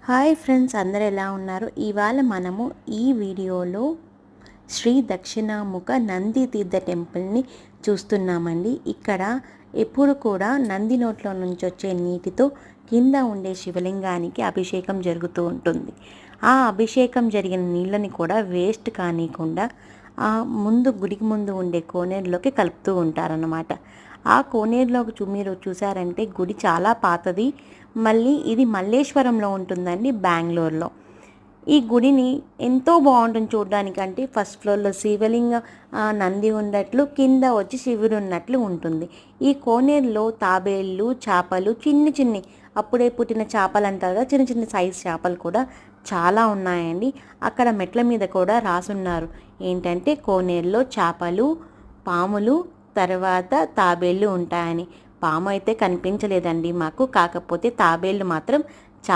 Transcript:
Hi friends, అందరూ ఎలా ఉన్నారు? ఇవాళ మనము ఈ వీడియోలో శ్రీ దక్షిణాముఖ నంది తీర్థ టెంపుల్ని చూస్తున్నామండి. ఇక్కడ ఎప్పుడు కూడా నంది నోట్లో నుంచి వచ్చే నీటితో కింద ఉండే శివలింగానికి అభిషేకం జరుగుతూ ఉంటుంది. ఆ అభిషేకం జరిగిన నీళ్ళని కూడా వేస్ట్ కానికుండా ఆ గుడికి ముందు ఉండే కోనేరులోకి కలుపుతూ ఉంటారన్నమాట. ఆ కోనేరులోకి మీరు చూసారంటే గుడి చాలా పాతది. మళ్ళీ ఇది మల్లేశ్వరంలో ఉంటుందండి, బెంగళూరులో. ఈ గుడిని ఎంతో బాగుంటుంది చూడడానికి. అంటే ఫస్ట్ ఫ్లోర్లో శివలింగ నంది ఉన్నట్లు, కింద వచ్చి శివుడు ఉన్నట్లు ఉంటుంది. ఈ కోనేరులో తాబేళ్ళు, చేపలు, చిన్ని చిన్ని అప్పుడే పుట్టిన చేపలు అంటారు కదా, చిన్న చిన్న సైజు చేపలు కూడా చాలా ఉన్నాయండి. అక్కడ మెట్ల మీద కూడా రాసున్నారు ఏంటంటే కోనేరులో చేపలు, పాములు, తర్వాత తాబేళ్ళు ఉంటాయని. పాము అయితే కనిపించలేదండి మాకు, కాకపోతే తాబేళ్ళు మాత్రం